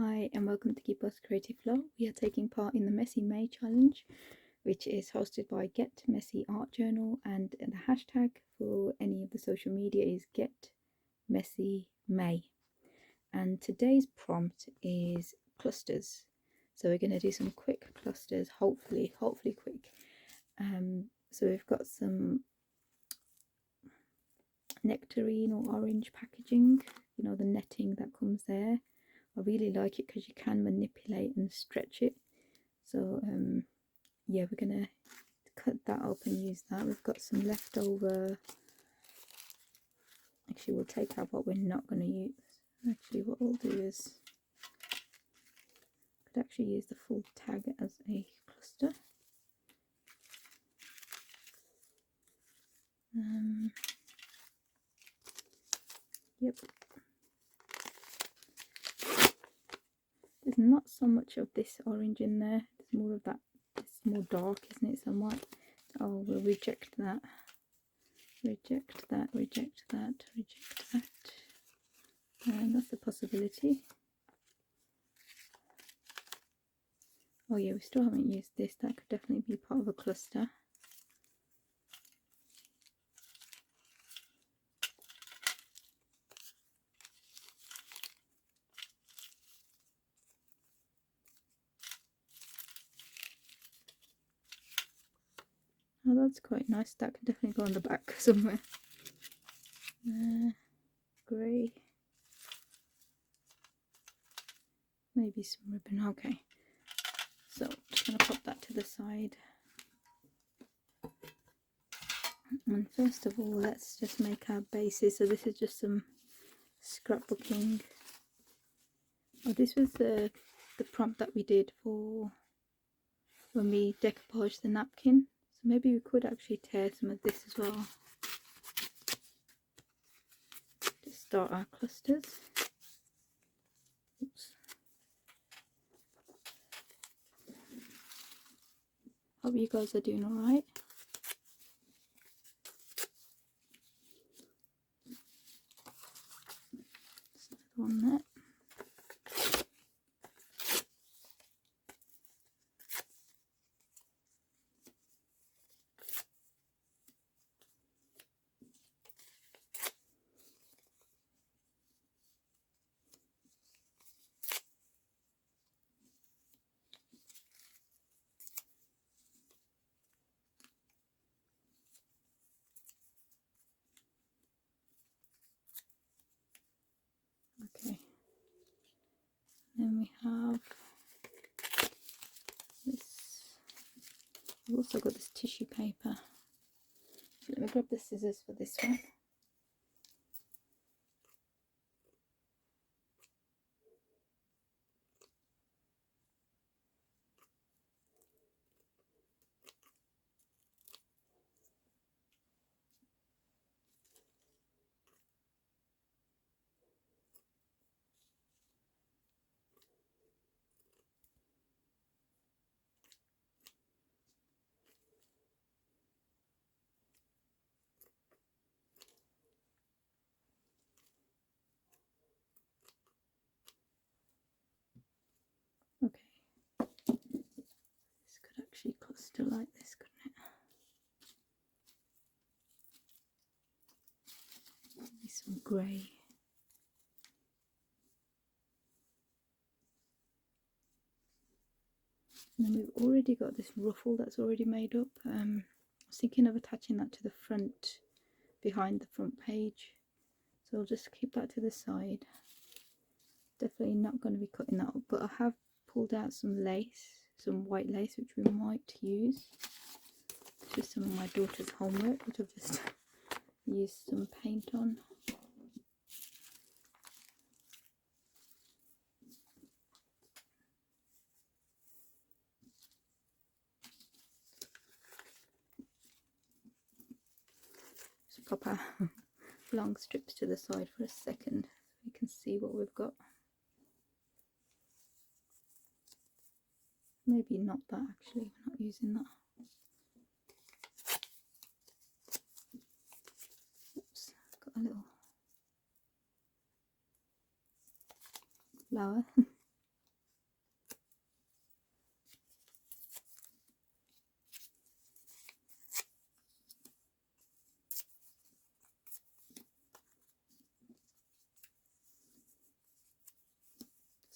Hi and welcome to Keep Us Creative Flow. We are taking part in the Messy May challenge, which is hosted by Get Messy Art Journal, and the hashtag for any of the social media is getmessymay. And today's prompt is clusters. So we're going to do some quick clusters, hopefully quick. So we've got some nectarine or orange packaging, you know, the netting that comes there. I really like it because you can manipulate and stretch it. So yeah, we're gonna cut that up and use that. We've got some leftover. Actually, we'll take out what we're not going to use. Actually, what we'll do is could actually use the full tag as a cluster. Yep. There's not so much of this orange in there. There's more of that. It's more dark, isn't it? So I might. Oh, we'll reject that. Reject that. Reject that. Reject that. And that's a possibility. Oh yeah, we still haven't used this. That could definitely be part of a cluster. Oh, that's quite nice. That could definitely go on the back somewhere. Grey. Maybe some ribbon. Okay. So just going to pop that to the side. And first of all, let's just make our bases. So this is just some scrapbooking. Oh, this was the prompt that we did for when we decoupaged the napkin. So maybe we could actually tear some of this as well to start our clusters. Oops. Hope you guys are doing alright. One there. Okay. Then we have this. We've also got this tissue paper. Let me grab the scissors for this one. Okay. This could actually cluster like this, couldn't it? Maybe some grey. And then we've already got this ruffle that's already made up. I was thinking of attaching that to the front, behind the front page. So I'll just keep that to the side. Definitely not going to be cutting that up, but I have pulled out some lace, some white lace, which we might use. It's just some of my daughter's homework, which I've just used some paint on. Just pop our long strips to the side for a second so you can see what we've got. Maybe not that, actually, we're not using that. Oops, got a little flower.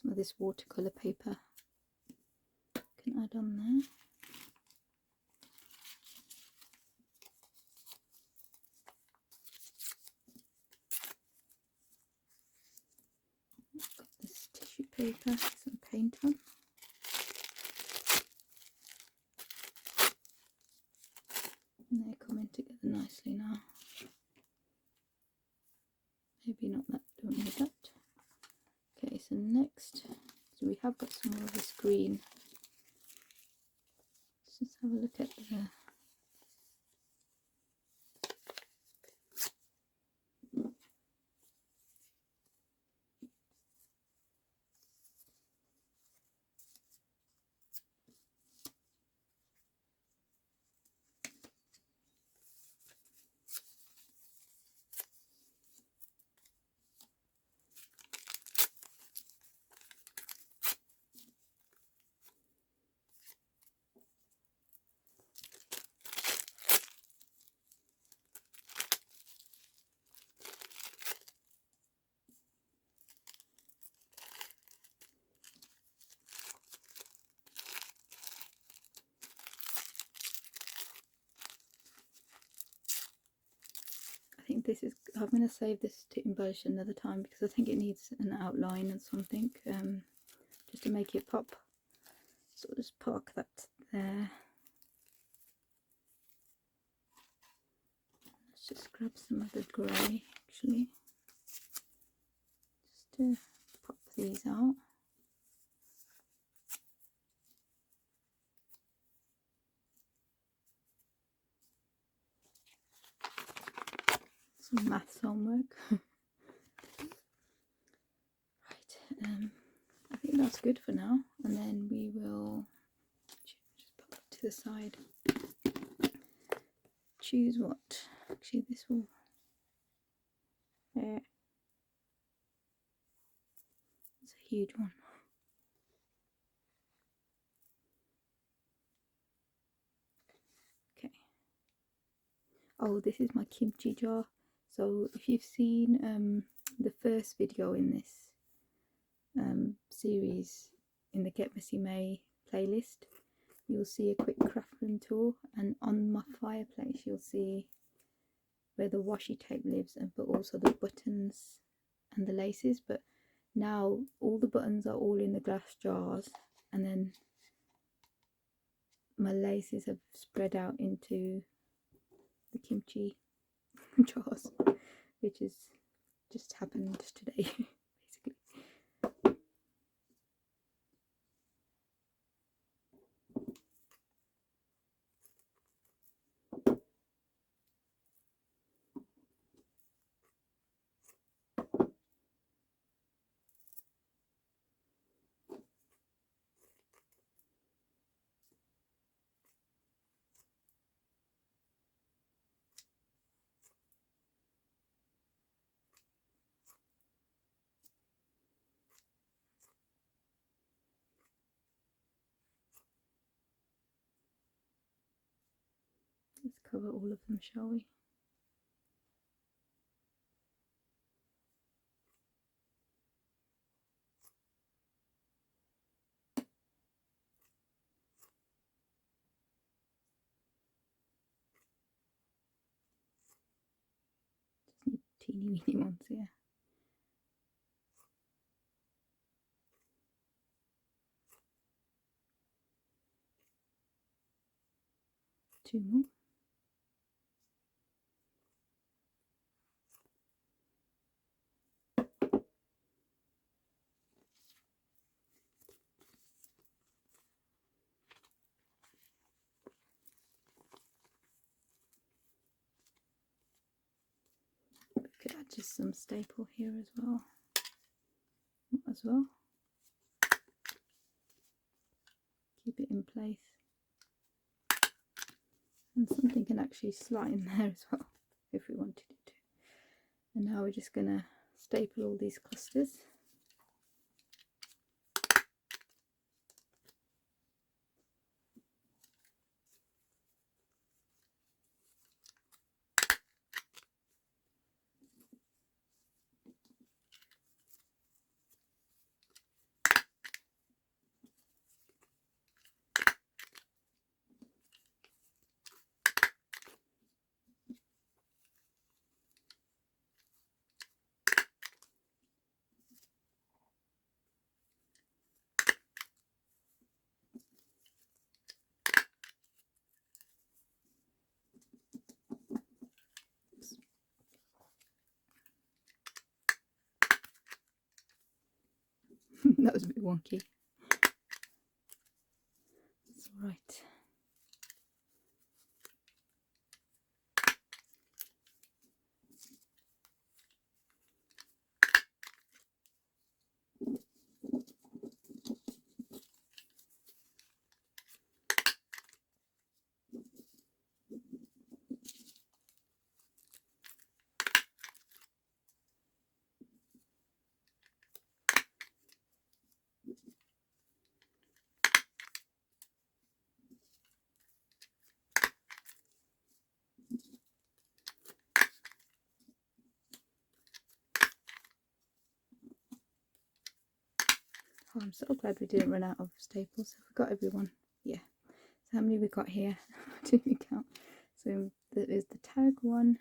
some of this watercolour paper. Can add on there. Got this tissue paper, some paint on. And they're coming together nicely now. Maybe not that, don't need that. Okay, so next, so we have got some more of this green. Let's just have a look at the I think this is, I'm going to save this to embellish another time because I think it needs an outline and something, just to make it pop. So I'll just park that there. Let's just grab some of the grey actually, just to pop these out. Some maths homework. Right, I think that's good for now, and then we will just put that to the side. Choose what? Actually, this will. It's a huge one. Okay. Oh, this is my kimchi jar. So if you've seen the first video in this series in the Get Messy May playlist, you'll see a quick craft room tour, and on my fireplace you'll see where the washi tape lives, but also the buttons and the laces. But now all the buttons are all in the glass jars, and then my laces have spread out into the kimchi jars, which has just happened today basically. Let's cover all of them, shall we? Just need teeny weeny ones here. Two more. We could add just some staple here as well. Keep it in place. And something can actually slide in there as well if we wanted it to. And now we're just going to staple all these clusters. That was a bit wonky. It's alright. Oh, I'm so glad we didn't run out of staples. Have we got everyone? Yeah. So how many we got here? I didn't count. So there is the tag 1,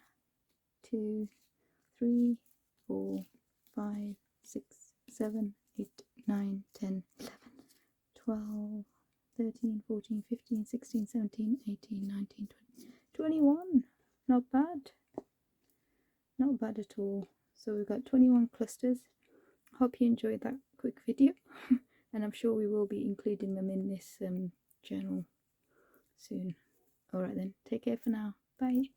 2, 3, 4, 5, 6, 7, 8, 9, 10, 11, 12, 13, 14, 15, 16, 17, 18, 19, 20, 21. Not bad. Not bad at all. So we've got 21 clusters. Hope you enjoyed that quick video. And I'm sure we will be including them in this journal soon. Alright then, take care for now. Bye.